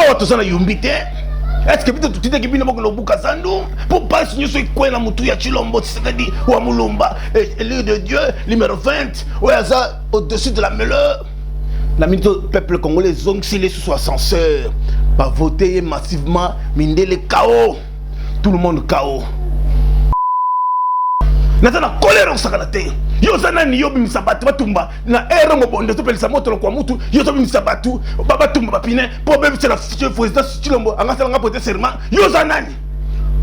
awa tozana yumbite. Est-ce que peut-être tout est qui vient de Bukazando pour pas signer ce coin la moutou ya Chilombo Tshisekedi ou Amulumba et l'île de Dieu numéro 20 ou ça au-dessus de la mêleur. La minute peuple congolais zonxilé sous ascenseur va voter massivement minde le chaos. Tout le monde chaos. Natana colère au sakanate. Yo zanani yo bimisabatu batumba na ere mobonde to pelisa moto kwa mutu yo to bimisabatu baba tumba bapine problème c'est la président Chilombo anga nga porter serment yo zanani.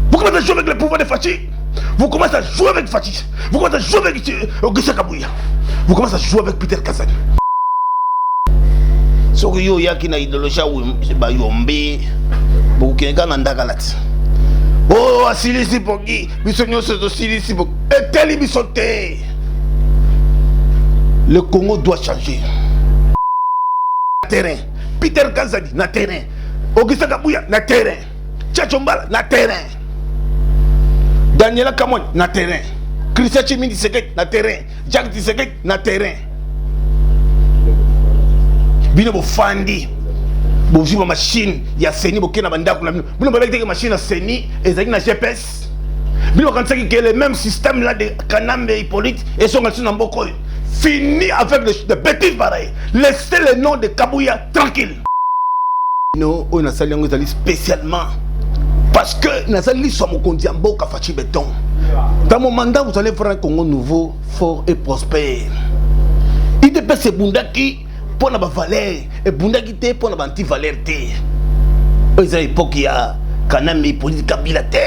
Vous commencez à jouer avec le pouvoir de Fachi. Vous commencez à jouer avec Fachi. Vous commencez à jouer avec Augustin Kabuya. Vous commencez à jouer avec Peter Kazadi. Soko yo yaki na idéologie ba yombe bokenga na ndakalati. Oh, asilisi poki, bisonyo se silisi poki. Et tel bisoté. Le Congo doit changer. Terrain. Peter Kazadi na terrain. Augustin Kabuya na terrain. Tchachombala na terrain. Daniela Kamon na terrain. Christian Chimini Tshisekedi na terrain. Jacques Tshisekedi na terrain. Bino bo fandi. Bonjour ma machine, il y a Seni Bokena Banda. Vous n'avez pas de machine à Seni et ça na GPS. Vous quand c'est que le même système là de Kanambe et Hippolyte et son en Boko. Fini avec des bêtises pareilles. Laissez le nom de Kabuya tranquille. Non, on a sali spécialement parce que nous allons sur mon compte Mboka Fachi Béton. Dans mon mandat, vous allez faire un Congo nouveau, fort et prospère. Il dépêche ce Bundaki pour la valeur et Bundaki te pour la anti-valeur te. Aux époques il y a Kaname politique Kabila te.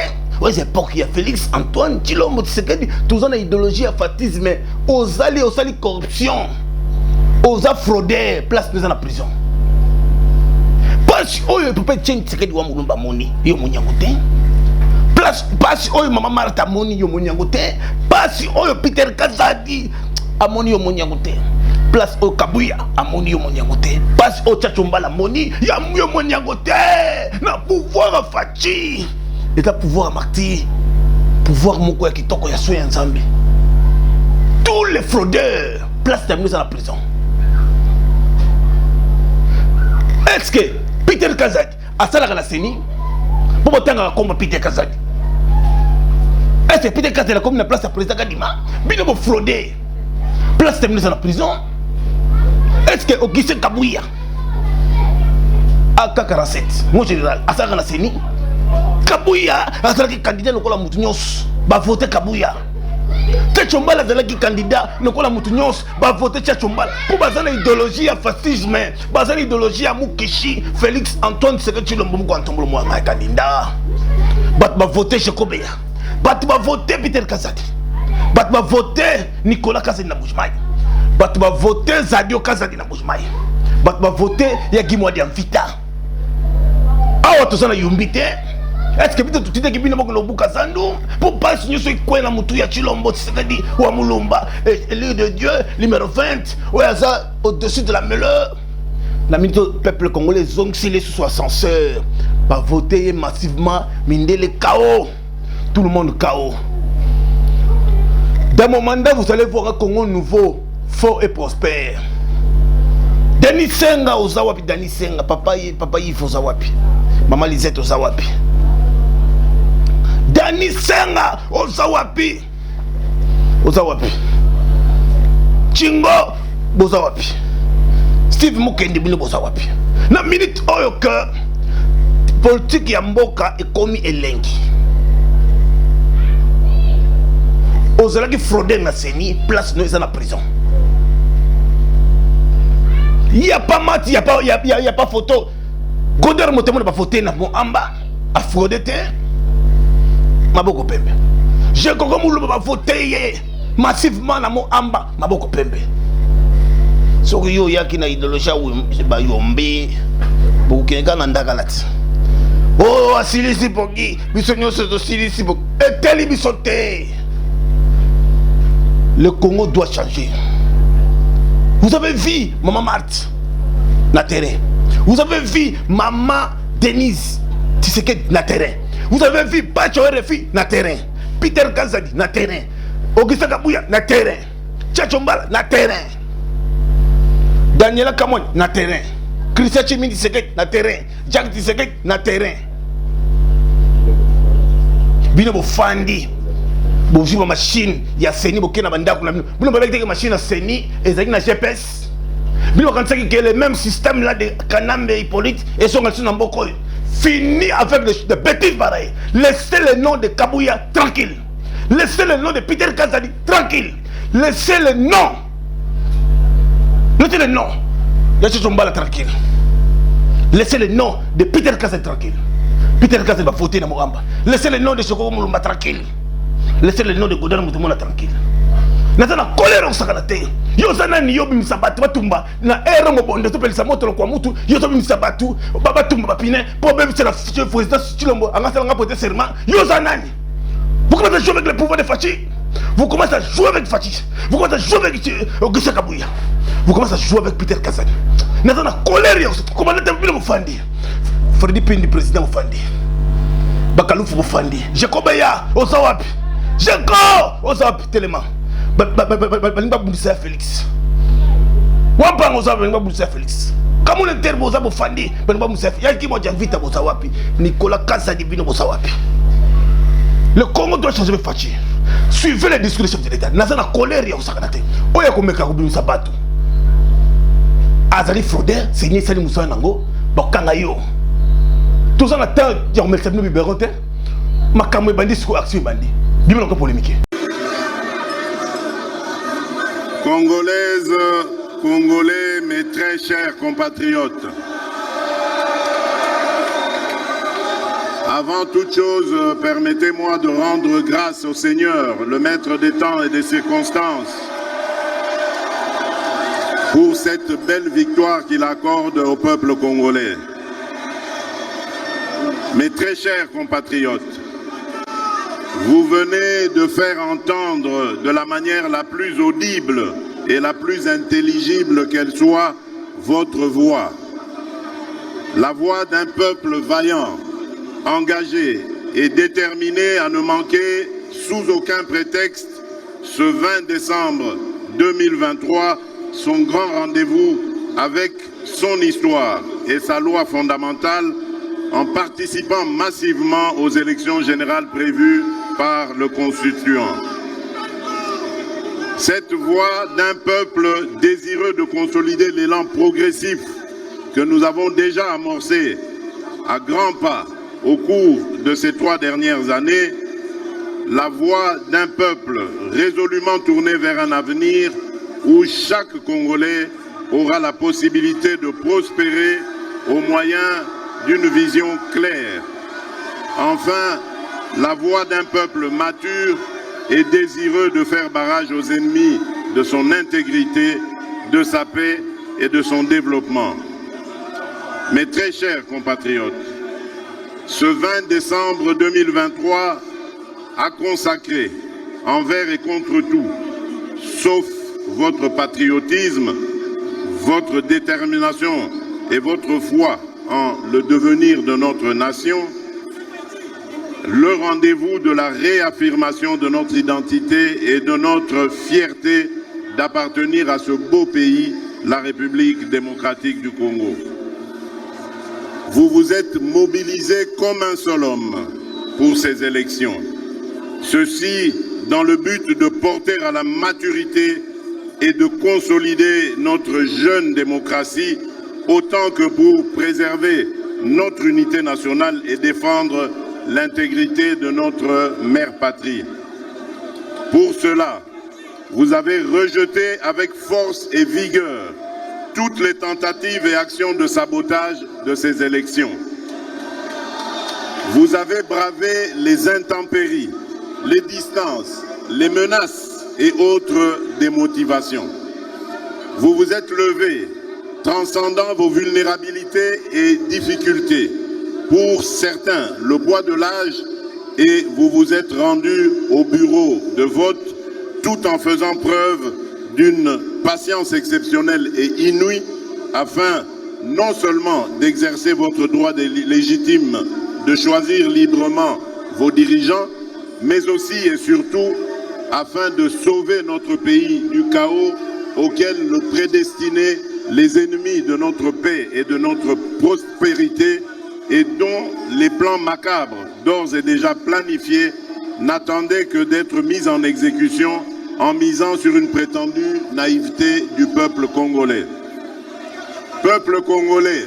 Aux époques il y a Félix Antoine Tshilombo Tshisekedi. Tous en idéologie à fatisme. Aux alliés, aux alliés corruption. Aux fraudeurs, place dans la prison. Parce que le peuple tient Tshisekedi wa mulumba moni yo munyangote. Place parce que maman Martha moni yo munyangote. Parce que Peter Kazadi amoni yo munyangote. Place au Kabuya amoni yo munyangote. Place au Tchachombala moni ya yo munyangote. Na pouvoir à Fachi. Et ta pouvoir à Marty. Pouvoir moko ya kitoko ya soya nzambe. Tous les fraudeurs place terminée dans la prison. Est-ce que Peter Kazadi a ça la Seni pour m'entendre comme Peter Kazadi? Est-ce que Peter Kazadi a comme une place à président Kadima? Bien de frauder. Place terminée dans la prison. Est-ce que Augustin Kabuya a 47 mon général a ça la Seni? Kabuya a ça qui candidat le kola mutunyos va voter Kabuya. Tchachombala zalaki candidat nokola mutu nyos ba voter Tchachombala pour bazana idéologie ya fascisme bazana idéologie ya Mukishi Félix Antoine Tshisekedi Tshilombo mko antombolo mwa candidat bat ba voter Chekobeya bat ba voter Peter Kazadi bat ba voter Nicolas Kazadi na Bujimai bat ba voter Zadio Kazadi na Bujimai bat ba voter ya Gimwadi Amfita awa tozana yumbite. Est-ce que peut-être tout est qui vient de Bukazando pour pas signer ce coin la moutou ya Chilombo Tshisekedi ou Amulumba et l'île de Dieu numéro 20 ou ça au-dessus de la mêleur. La minute peuple congolais zonxilé sous ascenseur va voter massivement minde le chaos. Tout le monde chaos. Dans mon mandat, vous allez voir un Congo nouveau, fort et prospère. Denis Senga Ozawapi, Denis Senga, papa Yves Ozawapi, maman Lisette Ozawapi. Denis Senga Ozawapi, Ozawapi. Chingo Bozawapi. Steve Mukendi Bino Bozawapi. Na minute oyo que politique ya mboka ekomi elengi. Ozalaki frauder na Seni, place nous dans la prison. Il n'y a pas mat, il n'y a pas photo. Godeur Motemo n'a pas photo na Moamba a fraudé te. Maboko pembe. Je comprends que pas voter massivement na Moamba Maboko pembe. So yo yaki na idéologie ba yombe bokenga na ndakalati. Oh asilisi poki, bisonyo se silisi poki. Et tel bisoté. Le Congo doit changer. Vous avez vu maman Marthe na terrain. Vous avez vu maman Denise Tshisekedi na terrain. Vous avez vu Bacho RFI na terrain. Peter Kazadi na terrain. Augustin Kabuya na terrain. Tchachombala na terrain. Daniela Kamon na terrain. Christian Chimini Tshisekedi na terrain, Jacques Tshisekedi na terrain. Bino bofandi boziba machine ya seni bokena bandako na bino balaki machine ya seni ezaki na GPS. Bino kansaki que le même système là de Kanambe Hippolyte et son na mboko. Fini avec les bêtises pareilles. Laissez le nom de Kabouya tranquille. Laissez le nom de Peter Kazadi tranquille. Laissez le nom. Laissez le nom. Laissez Chombala tranquille. Laissez le nom de Peter Kazadi tranquille. Peter Kazadi va voter dans Mogamba. Laissez le nom de Choko Moulumba tranquille. Laissez le nom de Godard Moutoumona tranquille. Natana colère au sakanate. Yo zanani yo bimisabatu batumba na era mobonde to pelisa moto kwa mutu yo to bimisabatu baba tumba bapine pour même c'est la président Chilombo angasa nga porter serment yo zanani. Vous commencez à jouer avec le pouvoir de Fachi. Vous commencez à jouer avec Fachi. Vous commencez à jouer avec Augustin Kabouya. Vous commencez à jouer avec Peter Kazani. Natana colère yo comment le temple Mofandi. Freddy Pindi président Mofandi. Bakalouf Mofandi. Jacobeya Osawapi. Jacob Osawapi tellement. Balinga Boulissa Félix. Wapang Osawapi balinga Boulissa Félix. Comme on est terre Bosa Mofandi, balinga Boulissa Félix. Yaki mo janvita Bosawapi. Nicolas Kazadi Bino Bosawapi. Le Congo doit changer de Fachi. Suivez les discours du chef de l'État. Nazana colère ya Osakanate. Oya komeka kubimisa batu. Azali fraudeur, Seigneur Sali Moussa Nango, Bakanga yo. Tout ça na temps ya remercier nous biberote. Makamwe bandi siko action bandi. Bimelo ko polémique. Congolaises, Congolais, mes très chers compatriotes, avant toute chose, permettez-moi de rendre grâce au Seigneur, le maître des temps et des circonstances, pour cette belle victoire qu'il accorde au peuple congolais. Mes très chers compatriotes, vous venez de faire entendre de la manière la plus audible et la plus intelligible qu'elle soit votre voix. La voix d'un peuple vaillant, engagé et déterminé à ne manquer sous aucun prétexte ce 20 décembre 2023 son grand rendez-vous avec son histoire et sa loi fondamentale en participant massivement aux élections générales prévues par le Constituant. Cette voix d'un peuple désireux de consolider l'élan progressif que nous avons déjà amorcé à grands pas au cours de ces 3 dernières années, la voix d'un peuple résolument tourné vers un avenir où chaque Congolais aura la possibilité de prospérer au moyen d'une vision claire. Enfin, la voix d'un peuple mature et désireux de faire barrage aux ennemis de son intégrité, de sa paix et de son développement. Mes très chers compatriotes, ce 20 décembre 2023 a consacré, envers et contre tout, sauf votre patriotisme, votre détermination et votre foi en le devenir de notre nation, le rendez-vous de la réaffirmation de notre identité et de notre fierté d'appartenir à ce beau pays, la République démocratique du Congo. Vous vous êtes mobilisés comme un seul homme pour ces élections. Ceci dans le but de porter à la maturité et de consolider notre jeune démocratie autant que pour préserver notre unité nationale et défendre l'intégrité de notre mère patrie. Pour cela, vous avez rejeté avec force et vigueur toutes les tentatives et actions de sabotage de ces élections. Vous avez bravé les intempéries, les distances, les menaces et autres démotivations. Vous vous êtes levés, transcendant vos vulnérabilités et difficultés. Pour certains, le poids de l'âge, et vous vous êtes rendus au bureau de vote tout en faisant preuve d'une patience exceptionnelle et inouïe afin non seulement d'exercer votre droit légitime de choisir librement vos dirigeants, mais aussi et surtout afin de sauver notre pays du chaos auquel le prédestiné les ennemis de notre paix et de notre prospérité et dont les plans macabres, d'ores et déjà planifiés, n'attendaient que d'être mis en exécution en misant sur une prétendue naïveté du peuple congolais. Peuple congolais,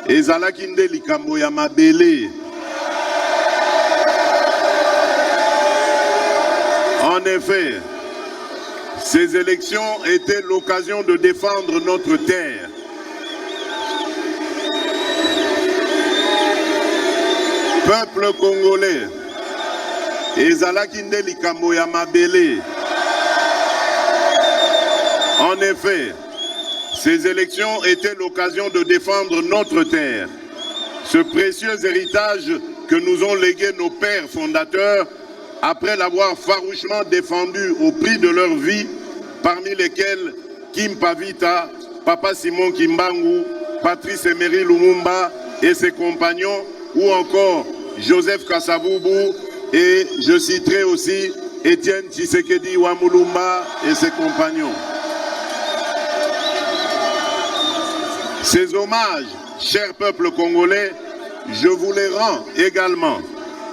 ezalaki nde likambo ya mabele. En effet, ces élections étaient l'occasion de défendre notre terre. Peuple congolais, ezalaki nde likambo ya mabele. En effet, ces élections étaient l'occasion de défendre notre terre, ce précieux héritage que nous ont légué nos pères fondateurs après l'avoir farouchement défendu au prix de leur vie, parmi lesquels Kim Pavita, Papa Simon Kimbangu, Patrice Emery Lumumba et ses compagnons, ou encore Joseph Kasavubu, et je citerai aussi Étienne Tshisekedi Wamulumba et ses compagnons. Ces hommages, cher peuple congolais, je vous les rends également,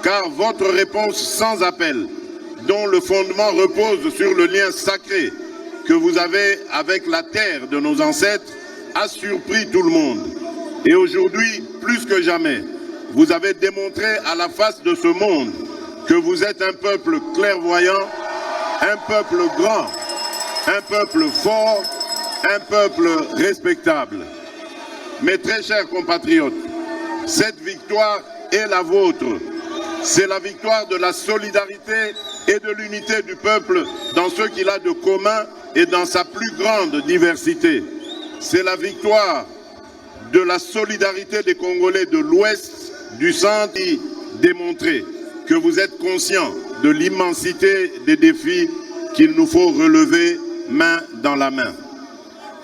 car votre réponse sans appel, dont le fondement repose sur le lien sacré que vous avez avec la terre de nos ancêtres, a surpris tout le monde. Et aujourd'hui, plus que jamais, vous avez démontré à la face de ce monde que vous êtes un peuple clairvoyant, un peuple grand, un peuple fort, un peuple respectable. Mes très chers compatriotes, cette victoire est la vôtre. C'est la victoire de la solidarité et de l'unité du peuple dans ce qu'il a de commun et dans sa plus grande diversité. C'est la victoire de la solidarité des Congolais de l'Ouest, du Centre, qui démontrer que vous êtes conscients de l'immensité des défis qu'il nous faut relever main dans la main.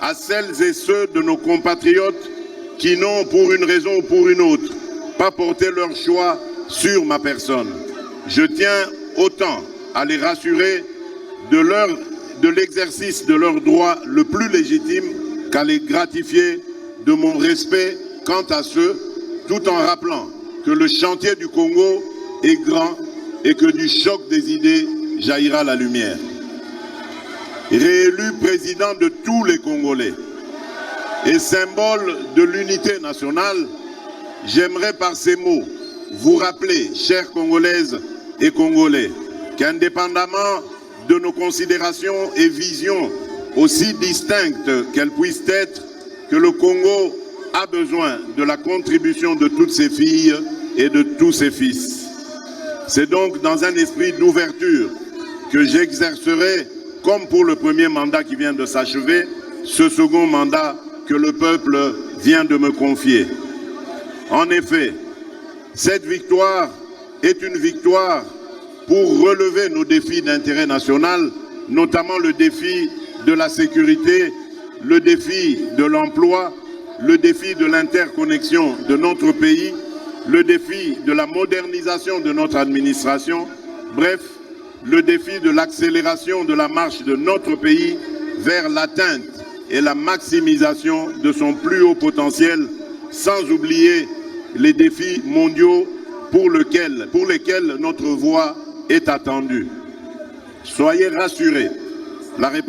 À celles et ceux de nos compatriotes qui n'ont, pour une raison ou pour une autre, pas porté leur choix sur ma personne, je tiens autant à les rassurer de l'exercice de leur droit le plus légitime qu'à les gratifier de mon respect quant à ceux, tout en rappelant que le chantier du Congo est grand et que du choc des idées jaillira la lumière. Réélu président de tous les Congolais et symbole de l'unité nationale, j'aimerais par ces mots vous rappeler, chères Congolaises et Congolais, qu'indépendamment de nos considérations et visions aussi distinctes qu'elles puissent être, que le Congo a besoin de la contribution de toutes ses filles et de tous ses fils. C'est donc dans un esprit d'ouverture que j'exercerai, comme pour le premier mandat qui vient de s'achever, ce second mandat que le peuple vient de me confier. En effet, cette victoire est une victoire pour relever nos défis d'intérêt national, notamment le défi de la sécurité, le défi de l'emploi, le défi de l'interconnexion de notre pays, le défi de la modernisation de notre administration, bref, le défi de l'accélération de la marche de notre pays vers l'atteinte et la maximisation de son plus haut potentiel, sans oublier les défis mondiaux pour lesquels notre voix est attendue. Soyez rassurés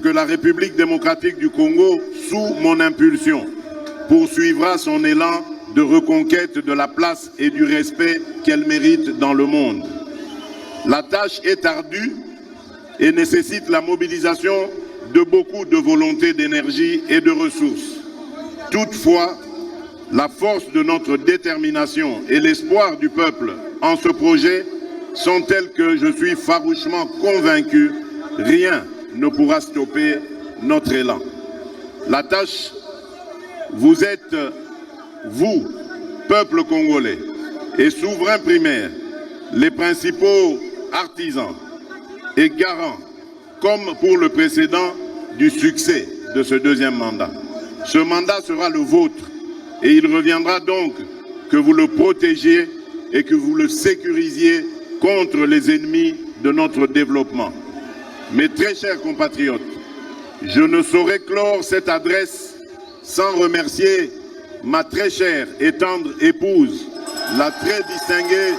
que la République démocratique du Congo, sous mon impulsion, poursuivra son élan de reconquête de la place et du respect qu'elle mérite dans le monde. La tâche est ardue et nécessite la mobilisation de beaucoup de volonté, d'énergie et de ressources. Toutefois, la force de notre détermination et l'espoir du peuple en ce projet sont tels que je suis farouchement convaincu, rien ne pourra stopper notre élan. La tâche, vous êtes, vous, peuple congolais et souverain primaire, les principaux artisans et garants, comme pour le précédent, du succès de ce deuxième mandat. Ce mandat sera le vôtre et il reviendra donc que vous le protégiez et que vous le sécurisiez contre les ennemis de notre développement. Mes très chers compatriotes, je ne saurais clore cette adresse sans remercier ma très chère et tendre épouse, la très distinguée,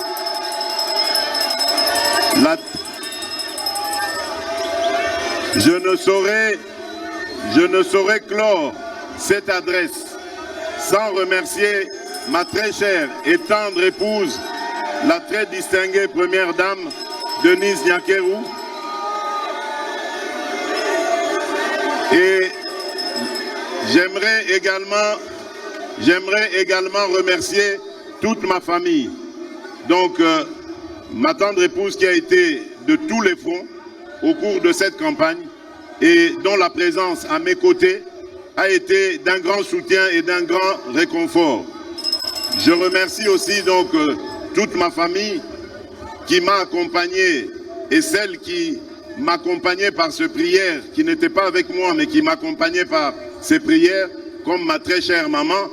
Je ne saurais clore cette adresse sans remercier ma très chère et tendre épouse, la très distinguée première dame, Denise Nyakeru. Et j'aimerais également remercier toute ma famille. Donc, ma tendre épouse qui a été de tous les fronts au cours de cette campagne et dont la présence à mes côtés a été d'un grand soutien et d'un grand réconfort. Je remercie aussi donc toute ma famille qui m'a accompagné et celle qui m'accompagnait par ces prières, qui n'était pas avec moi mais qui m'accompagnait par ces prières, comme ma très chère maman.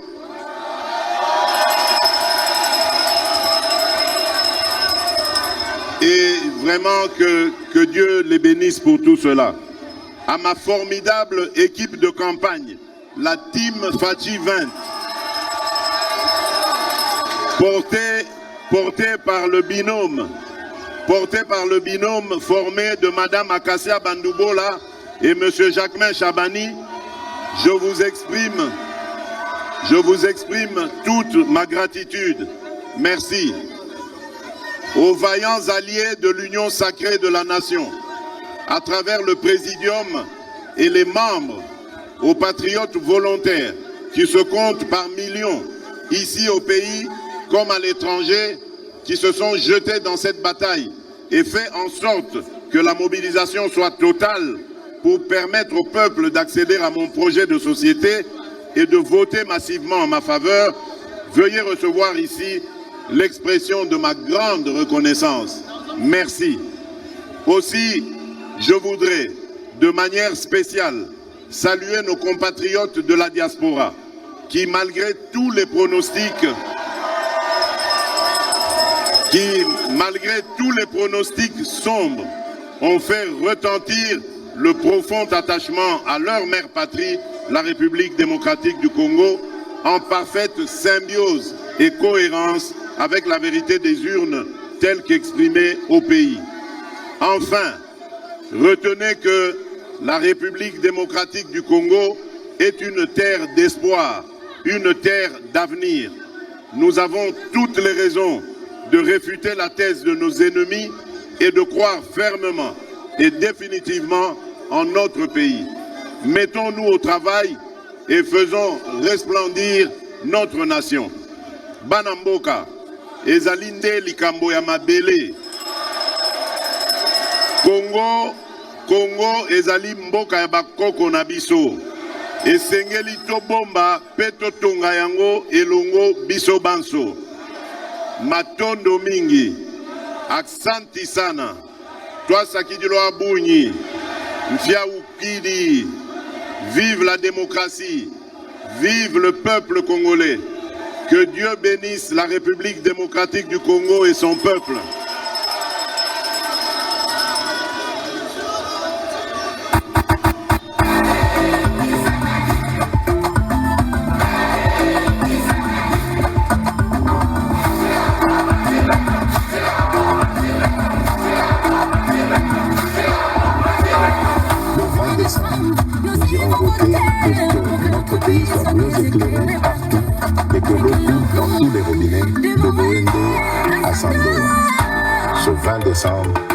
Et vraiment que Dieu les bénisse pour tout cela. À ma formidable équipe de campagne, la Team Fachi 20, portée par le binôme formé de Madame Akassia Bandoubola et Monsieur Jacquemin Chabani, je vous exprime toute ma gratitude. Merci. Aux vaillants alliés de l'Union sacrée de la nation, à travers le Présidium et les membres, aux patriotes volontaires qui se comptent par millions, ici au pays comme à l'étranger, qui se sont jetés dans cette bataille et fait en sorte que la mobilisation soit totale pour permettre au peuple d'accéder à mon projet de société et de voter massivement en ma faveur. Veuillez recevoir ici l'expression de ma grande reconnaissance. Merci. Aussi, je voudrais, de manière spéciale, saluer nos compatriotes de la diaspora qui, malgré tous les pronostics, sombres, ont fait retentir le profond attachement à leur mère patrie, la République démocratique du Congo, en parfaite symbiose et cohérence avec la vérité des urnes telle qu'exprimée au pays. Enfin, retenez que la République démocratique du Congo est une terre d'espoir, une terre d'avenir. Nous avons toutes les raisons de réfuter la thèse de nos ennemis et de croire fermement et définitivement en notre pays. Mettons-nous au travail et faisons resplendir notre nation. Banamboka, ezalinde likambo ya mabele. Congo ezali mboka ya bakoko na biso. Esengeli tobomba peto tonga yango elongo biso banso. Matondo mingi, aksanti sana. Toi Sakidilo Abunyi, Mfia Ukidi, vive la démocratie, vive le peuple congolais. Que Dieu bénisse la République démocratique du Congo et son peuple. Notre pays soit mieux éclairé partout et que l'eau coule dans tous les robinets de Boende à Sandoa. Ce 20 décembre,